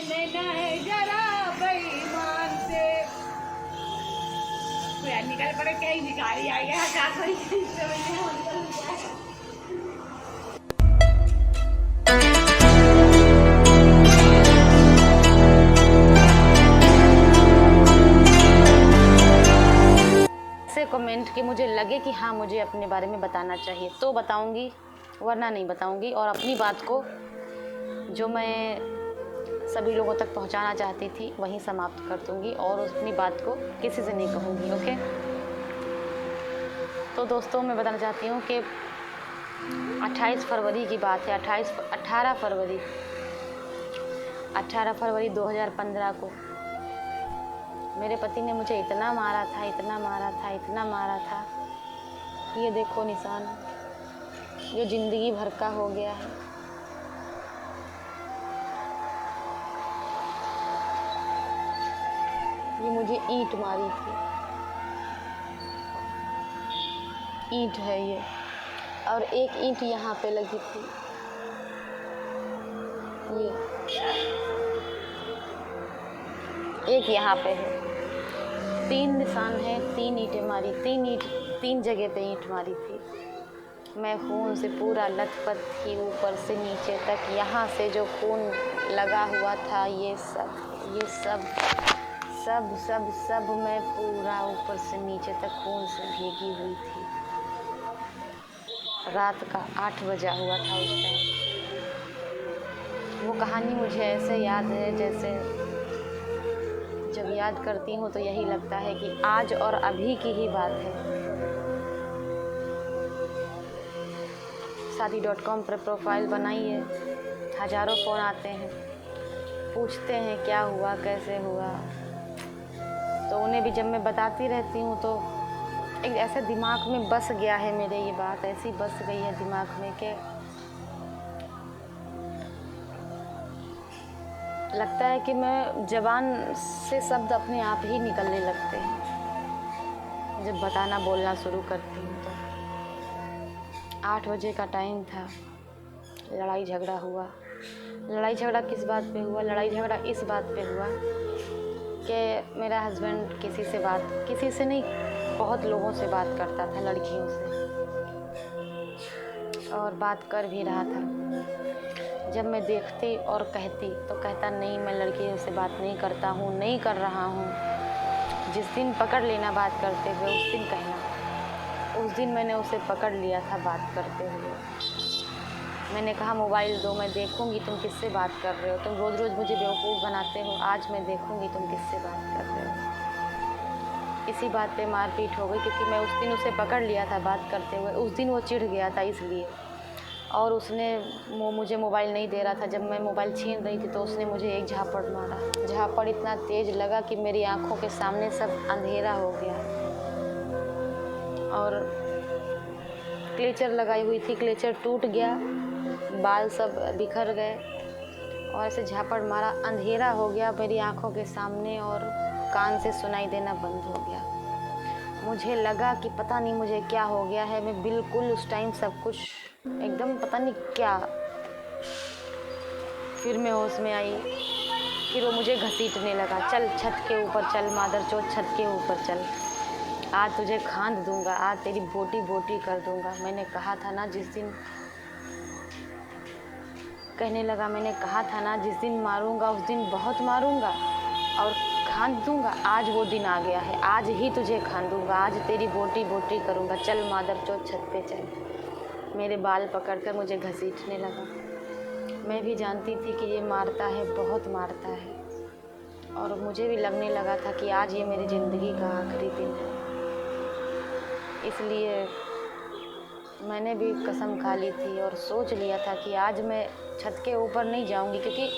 लेना है जरा बेईमान से। तो यार निकल पड़े, क्या ही भिखारी आ गया क्या कोई से कमेंट कि मुझे लगे कि हाँ मुझे अपने बारे में बताना चाहिए तो बताऊंगी, वरना नहीं बताऊंगी। और अपनी बात को जो मैं सभी लोगों तक पहुंचाना चाहती थी वहीं समाप्त कर दूंगी और अपनी बात को किसी से नहीं कहूंगी। ओके, तो दोस्तों मैं बताना चाहती हूँ कि 28 फरवरी की बात है। 18 फरवरी 2015 को मेरे पति ने मुझे इतना मारा था, इतना मारा था, इतना मारा था। ये देखो निशान, जो जिंदगी भर का हो गया है। ये मुझे ईंट मारी थी, ईंट है ये, और एक ईंट यहाँ पे लगी थी। ये एक यहाँ पे है। 3 निशान है, 3 ईंटें मारी, 3 जगह पे ईंट मारी थी। मैं खून से पूरा लथपथ थी, ऊपर से नीचे तक। यहाँ से जो खून लगा हुआ था, ये सब मैं पूरा ऊपर से नीचे तक खून से भीगी हुई थी। रात का 8 बजा हुआ था उस टाइम। वो कहानी मुझे ऐसे याद है जैसे जब याद करती हूँ तो यही लगता है कि आज और अभी की ही बात है। शादी.com पर प्रोफाइल बनाइए, हज़ारों फ़ोन आते हैं, पूछते हैं क्या हुआ, कैसे हुआ। तो उन्हें भी जब मैं बताती रहती हूँ तो एक ऐसा दिमाग में बस गया है मेरे, ये बात ऐसी बस गई है दिमाग में कि लगता है कि मैं ज़बान से शब्द अपने आप ही निकलने लगते हैं जब बताना बोलना शुरू करती हूँ। तो 8 बजे का टाइम था, लड़ाई झगड़ा हुआ। लड़ाई झगड़ा किस बात पे हुआ? लड़ाई झगड़ा इस बात पे हुआ कि मेरा हस्बैंड किसी से नहीं, बहुत लोगों से बात करता था, लड़कियों से, और बात कर भी रहा था। जब मैं देखती और कहती तो कहता नहीं, मैं लड़कियों से बात नहीं करता हूँ, नहीं कर रहा हूँ। जिस दिन पकड़ लेना बात करते हुए उस दिन कहना। उस दिन मैंने उसे पकड़ लिया था बात करते हुए। मैंने कहा मोबाइल दो, मैं देखूंगी तुम किससे बात कर रहे हो। तुम रोज़ रोज़ मुझे बेवकूफ़ बनाते हो, आज मैं देखूंगी तुम किससे बात कर रहे हो। इसी बात पे मारपीट हो गई क्योंकि मैं उस दिन उसे पकड़ लिया था बात करते हुए। उस दिन वो चिढ़ गया था इसलिए, और उसने मुझे मोबाइल नहीं दे रहा था। जब मैं मोबाइल छीन रही थी तो उसने मुझे एक झापड़ मारा। झापड़ इतना तेज़ लगा कि मेरी आंखों के सामने सब अंधेरा हो गया, और क्लेचर लगाई हुई थी, क्लेचर टूट गया, बाल सब बिखर गए, और ऐसे झापड़ मारा, अंधेरा हो गया मेरी आंखों के सामने और कान से सुनाई देना बंद हो गया। मुझे लगा कि पता नहीं मुझे क्या हो गया है। मैं बिल्कुल उस टाइम सब कुछ एकदम पता नहीं क्या। फिर मैं होश में आई, फिर वो मुझे घसीटने लगा, चल छत के ऊपर चल मादरचोद, छत के ऊपर चल, आज तुझे खांद दूंगा, आज तेरी बोटी बोटी कर दूंगा। मैंने कहा था ना जिस दिन, कहने लगा मैंने कहा था ना जिस दिन मारूंगा उस दिन बहुत मारूंगा और खांद दूंगा। आज वो दिन आ गया है, आज ही तुझे खांदूंगा, आज तेरी बोटी बोटी करूंगा, चल मादरचोद छत पे चल। मेरे बाल पकड़कर मुझे घसीटने लगा। मैं भी जानती थी कि ये मारता है, बहुत मारता है, और मुझे भी लगने लगा था कि आज ये मेरी ज़िंदगी का आखिरी दिन है। इसलिए मैंने भी कसम खा ली थी और सोच लिया था कि आज मैं छत के ऊपर नहीं जाऊंगी, क्योंकि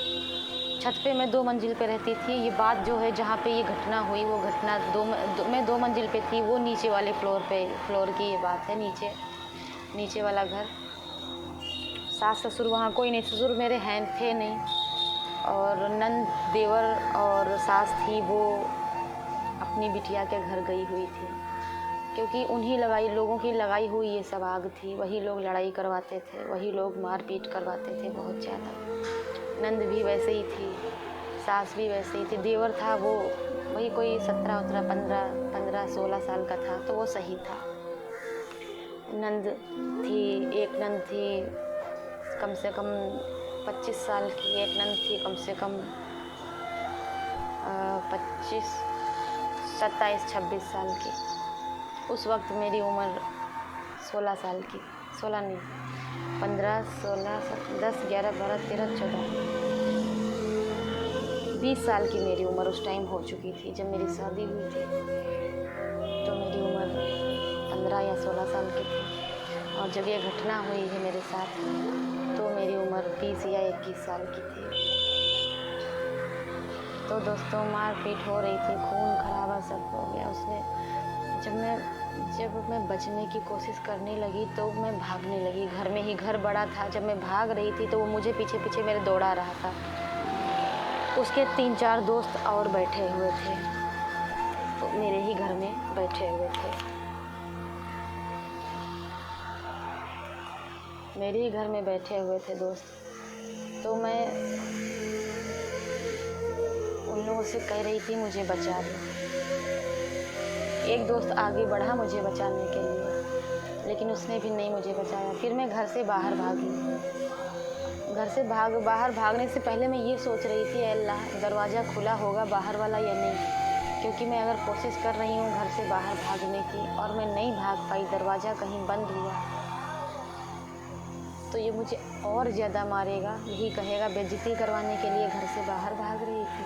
छत पे मैं 2 मंजिल पे रहती थी। ये बात जो है जहाँ पे ये घटना हुई, वो घटना मैं 2 मंजिल पे थी, वो नीचे वाले फ्लोर की ये बात है। नीचे वाला घर, सास ससुर वहाँ कोई नहीं, ससुर मेरे थे नहीं, और नंद देवर और सास थी, वो अपनी बिटिया के घर गई हुई थी, क्योंकि उन्हीं लोगों की लगाई हुई ये सब आग थी। वही लोग लड़ाई करवाते थे, वही लोग मारपीट करवाते थे बहुत ज़्यादा। नंद भी वैसे ही थी, सास भी वैसे ही थी। देवर था वो वही कोई 16 साल का था, तो वो सही था। नंद थी, एक नंद थी कम से कम 25 साल की, एक नंद थी कम से कम 27-26 साल की। उस वक्त मेरी उम्र 16 साल की, 16 नहीं, 15, 16, 10, 11, 12, 13, 14, 20 साल की मेरी उम्र उस टाइम हो चुकी थी। जब मेरी शादी हुई थी तो मेरी उम्र 15 या 16 साल की थी, और जब ये घटना हुई है मेरे साथ तो मेरी उम्र 20 या 21 साल की थी। तो दोस्तों मारपीट हो रही थी, खून खराबा सब हो गया। उसने जब मैं बचने की कोशिश करने लगी तो मैं भागने लगी। घर में ही, घर बड़ा था, जब मैं भाग रही थी तो वो मुझे पीछे पीछे मेरे दौड़ा रहा था। उसके 3-4 दोस्त और बैठे हुए थे, तो मेरे ही घर में बैठे हुए थे, मेरे ही घर में बैठे हुए थे दोस्त। तो मैं उन लोगों से कह रही थी मुझे बचा लो। एक दोस्त आगे बढ़ा मुझे बचाने के लिए, लेकिन उसने भी नहीं मुझे बचाया। फिर मैं घर से बाहर भागी। घर से बाहर भागने से पहले मैं ये सोच रही थी, अल्लाह दरवाज़ा खुला होगा बाहर वाला या नहीं, क्योंकि मैं अगर कोशिश कर रही हूँ घर से बाहर भागने की और मैं नहीं भाग पाई, दरवाज़ा कहीं बंद हुआ तो ये मुझे और ज़्यादा मारेगा, यही कहेगा बेइज्जती करवाने के लिए घर से बाहर भाग रही थी।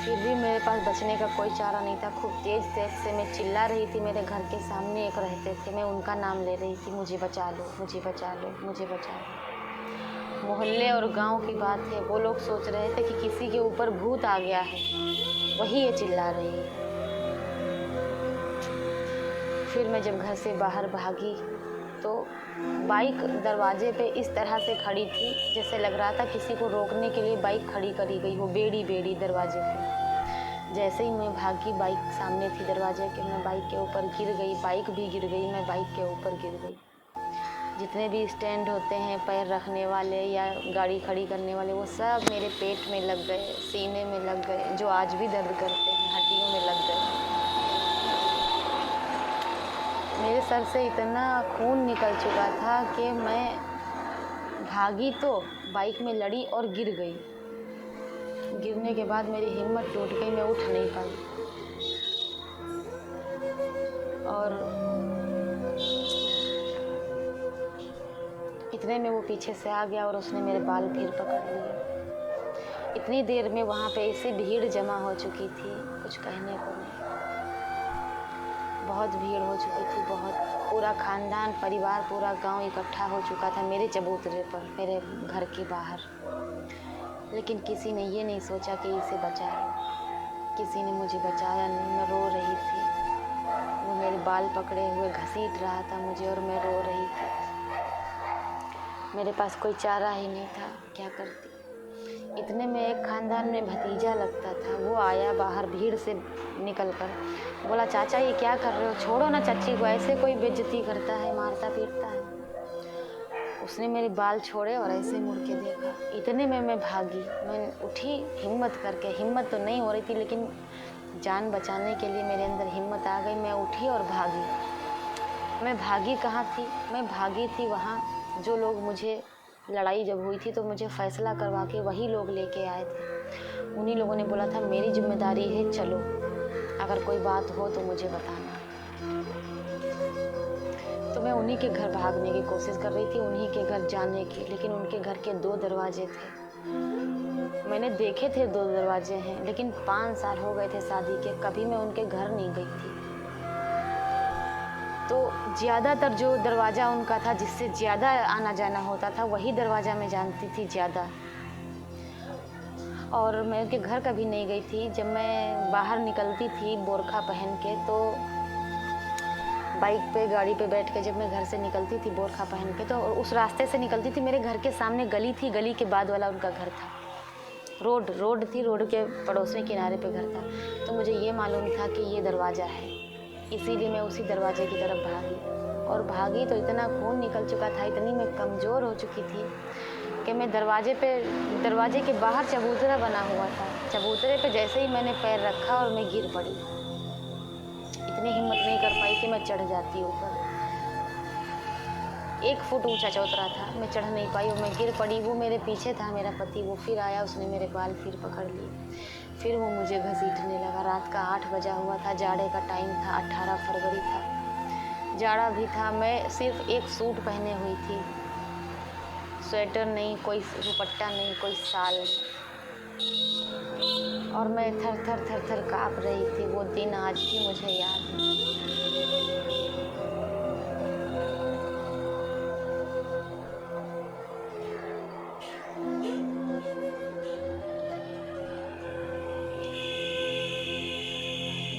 फिर भी मेरे पास बचने का कोई चारा नहीं था। खूब तेज़ से मैं चिल्ला रही थी। मेरे घर के सामने एक रहते थे, मैं उनका नाम ले रही थी, मुझे बचा लो, मुझे बचा लो, मुझे बचा लो। मोहल्ले और गांव की बात है, वो लोग सोच रहे थे कि किसी के ऊपर भूत आ गया है, वही ये चिल्ला रही है। फिर मैं जब घर से बाहर भागी तो बाइक दरवाजे पे इस तरह से खड़ी थी जैसे लग रहा था किसी को रोकने के लिए बाइक खड़ी करी गई हो, बेड़ी दरवाजे पे। जैसे ही मैं भागी, बाइक सामने थी दरवाजे के, मैं बाइक के ऊपर गिर गई, बाइक भी गिर गई, मैं बाइक के ऊपर गिर गई। जितने भी स्टैंड होते हैं पैर रखने वाले या गाड़ी खड़ी करने वाले, वो सब मेरे पेट में लग गए, सीने में लग गए, जो आज भी दर्द करते हैं, हड्डियों में लग गए। मेरे सर से इतना खून निकल चुका था कि मैं भागी तो बाइक में लड़ी और गिर गई। गिरने के बाद मेरी हिम्मत टूट गई, मैं उठ नहीं पाई। और इतने में वो पीछे से आ गया और उसने मेरे बाल फिर पकड़ लिए। इतनी देर में वहाँ पे ऐसी भीड़ जमा हो चुकी थी, कुछ कहने को नहीं। बहुत भीड़ हो चुकी थी, बहुत। पूरा खानदान, परिवार, पूरा गांव इकट्ठा हो चुका था मेरे चबूतरे पर, मेरे घर के बाहर। लेकिन किसी ने ये नहीं सोचा कि इसे बचाए। किसी ने मुझे बचाया नहीं। मैं रो रही थी, वो मेरे बाल पकड़े हुए घसीट रहा था मुझे और मैं रो रही थी। मेरे पास कोई चारा ही नहीं था, क्या करती। इतने में एक खानदान में भतीजा लगता था, वो आया बाहर भीड़ से निकल कर, बोला चाचा ये क्या कर रहे हो, छोड़ो ना चाची को, ऐसे कोई बेइज्जती करता है, मारता पीटता है। उसने मेरे बाल छोड़े और ऐसे मुड़ के देखा। इतने में मैं भागी, मैं उठी हिम्मत करके। हिम्मत तो नहीं हो रही थी, लेकिन जान बचाने के लिए मेरे अंदर हिम्मत आ गई। मैं उठी और भागी। मैं भागी कहाँ थी? मैं भागी थी वहाँ जो लोग मुझे, लड़ाई जब हुई थी तो मुझे फ़ैसला करवा के वही लोग लेके आए थे। उन्हीं लोगों ने बोला था मेरी जिम्मेदारी है, चलो अगर कोई बात हो तो मुझे बताना। तो मैं उन्हीं के घर भागने की कोशिश कर रही थी, उन्हीं के घर जाने की। लेकिन उनके घर के 2 दरवाजे थे। मैंने देखे थे 2 दरवाजे हैं, लेकिन 5 साल हो गए थे शादी के, कभी मैं उनके घर नहीं गई थी। तो ज़्यादातर जो दरवाज़ा उनका था जिससे ज़्यादा आना जाना होता था, वही दरवाज़ा मैं जानती थी ज़्यादा। और मैं उनके घर कभी नहीं गई थी। जब मैं बाहर निकलती थी बोरखा पहन के, तो बाइक पे, गाड़ी पे बैठ के जब मैं घर से निकलती थी बोरखा पहन के, तो उस रास्ते से निकलती थी। मेरे घर के सामने गली थी, गली के बाद वाला उनका घर था। रोड थी, रोड के पड़ोस में किनारे पे घर था। तो मुझे ये मालूम था कि ये दरवाज़ा है, इसीलिए मैं उसी दरवाजे की तरफ भागी और भागी तो इतना खून निकल चुका था, इतनी मैं कमज़ोर हो चुकी थी कि मैं दरवाजे के बाहर चबूतरा बना हुआ था। चबूतरे पे जैसे ही मैंने पैर रखा और मैं गिर पड़ी। इतनी हिम्मत नहीं कर पाई कि मैं चढ़ जाती ऊपर। 1 फुट ऊंचा चबूतरा था, मैं चढ़ नहीं पाई और मैं गिर पड़ी। वो मेरे पीछे था मेरा पति, वो फिर आया, उसने मेरे बाल फिर पकड़ लिए। फिर वो मुझे घसीटने लगा। रात का 8 बजा हुआ था, जाड़े का टाइम था, 18 फरवरी था, जाड़ा भी था। मैं सिर्फ एक सूट पहने हुई थी, स्वेटर नहीं, कोई दुपट्टा नहीं, कोई शाल नहीं, और मैं थर थर काँप रही थी। वो दिन आज भी मुझे याद है।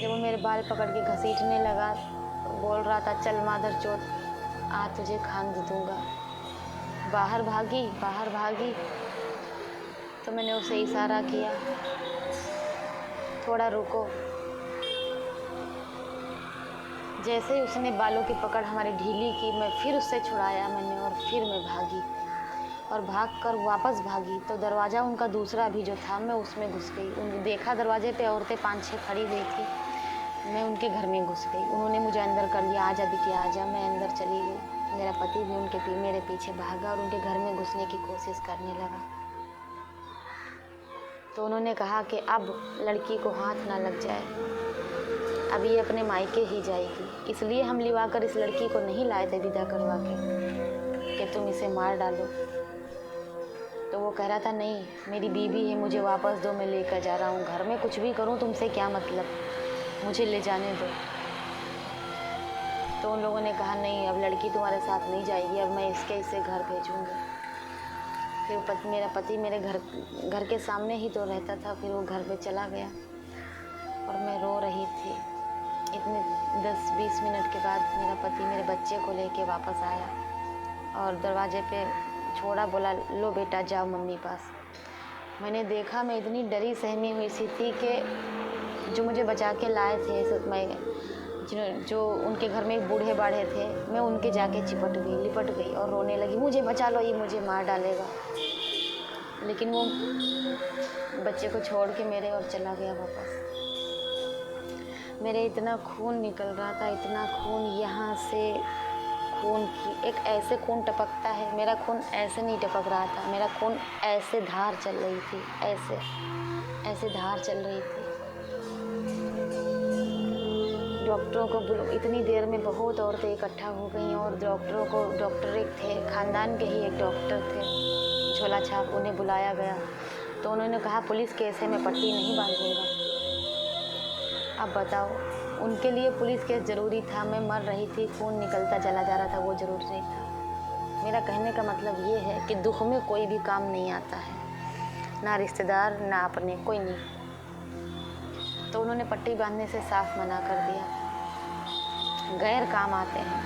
जब वो मेरे बाल पकड़ के घसीटने लगा तो बोल रहा था, चल मादरचोद, आ तुझे खान दूंगा। बाहर भागी तो मैंने उसे इशारा किया, थोड़ा रुको। जैसे ही उसने बालों की पकड़ हमारी ढीली की, मैं फिर उससे छुड़ाया मैंने और फिर मैं भागी और भागकर वापस भागी तो दरवाज़ा उनका दूसरा भी जो था, मैं उसमें घुस गई। उन देखा दरवाजे पे औरतें 5-6 खड़ी हुई थी, मैं उनके घर में घुस गई। उन्होंने मुझे अंदर कर लिया, आजा बिटिया आजा। मैं अंदर चली गई। मेरा पति भी मेरे पीछे भागा और उनके घर में घुसने की कोशिश करने लगा। तो उन्होंने कहा कि अब लड़की को हाथ ना लग जाए, अब ये अपने मायके ही जाएगी, इसलिए हम लिवाकर इस लड़की को नहीं लाए थे विदा करवा के कि तुम इसे मार डालो। तो वो कह रहा था, नहीं मेरी बीवी है, मुझे वापस दो, मैं लेकर जा रहा हूँ। घर में कुछ भी करूँ तुमसे क्या मतलब, मुझे ले जाने दो। तो उन लोगों ने कहा, नहीं अब लड़की तुम्हारे साथ नहीं जाएगी, अब मैं इसे घर भेजूँगी। फिर मेरा पति मेरे घर के सामने ही तो रहता था। फिर वो घर पे चला गया और मैं रो रही थी। इतने 10-20 मिनट के बाद मेरा पति मेरे बच्चे को लेके वापस आया और दरवाजे पे छोड़ा, बोला, लो बेटा जाओ मम्मी पास। मैंने देखा, मैं इतनी डरी सहमी हुई सी थी कि जो मुझे बचा के लाए थे, जो उनके घर में बूढ़े बाढ़े थे, मैं उनके जाके लिपट गई और रोने लगी, मुझे बचा लो, ये मुझे मार डालेगा। लेकिन वो बच्चे को छोड़ के मेरे और चला गया वापस। मेरे इतना खून निकल रहा था, इतना खून, यहाँ से खून की एक ऐसे खून टपकता है, मेरा खून ऐसे नहीं टपक रहा था, मेरा खून ऐसे धार चल रही थी, ऐसे धार चल रही थी। डॉक्टरों को इतनी देर में बहुत औरतें इकट्ठा हो गई और डॉक्टर एक थे, ख़ानदान के ही एक डॉक्टर थे, झोला छाप, उन्हें बुलाया गया। तो उन्होंने कहा, पुलिस केस है, मैं पट्टी नहीं बांधूंगा। अब बताओ, उनके लिए पुलिस केस ज़रूरी था, मैं मर रही थी, खून निकलता चला जा रहा था, वो ज़रूरी नहीं था। मेरा कहने का मतलब ये है कि दुख में कोई भी काम नहीं आता है, ना रिश्तेदार ना अपने, कोई नहीं। तो उन्होंने पट्टी बांधने से साफ मना कर दिया, गैर काम आते हैं।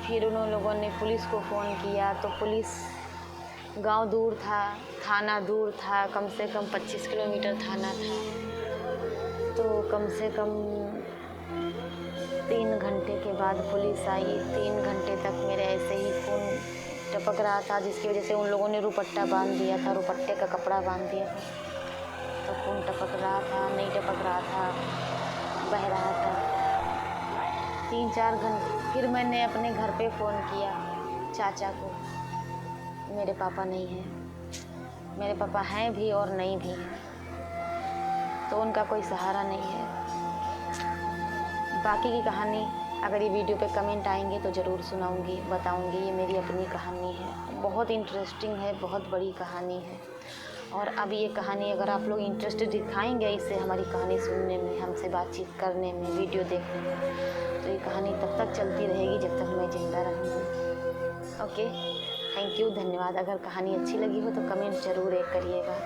फिर उन लोगों ने पुलिस को फ़ोन किया तो पुलिस, गांव दूर था, थाना दूर था, कम से कम 25 किलोमीटर थाना था। तो कम से कम 3 घंटे के बाद पुलिस आई। 3 घंटे तक मेरे ऐसे ही खून टपक रहा था, जिसकी वजह से उन लोगों ने रुपट्टा बांध दिया था, रुपट्टे का कपड़ा बांध दिया था। तो खून टपक रहा था, नहीं टपक रहा था, बह रहा था। 3-4 घंटे फिर मैंने अपने घर पे फ़ोन किया चाचा को। मेरे पापा नहीं हैं, मेरे पापा हैं भी और नहीं भी हैं, तो उनका कोई सहारा नहीं है। बाकी की कहानी अगर ये वीडियो पे कमेंट आएंगे तो ज़रूर सुनाऊंगी, बताऊंगी। ये मेरी अपनी कहानी है, बहुत इंटरेस्टिंग है, बहुत बड़ी कहानी है। और अब ये कहानी अगर आप लोग इंटरेस्ट दिखाएंगे इससे हमारी कहानी सुनने में, हमसे बातचीत करने में, वीडियो देखने में, तो ये कहानी तब तक चलती रहेगी जब तक मैं ज़िंदा रहूँगी। ओके, थैंक यू, धन्यवाद। अगर कहानी अच्छी लगी हो तो कमेंट ज़रूर एक करिएगा।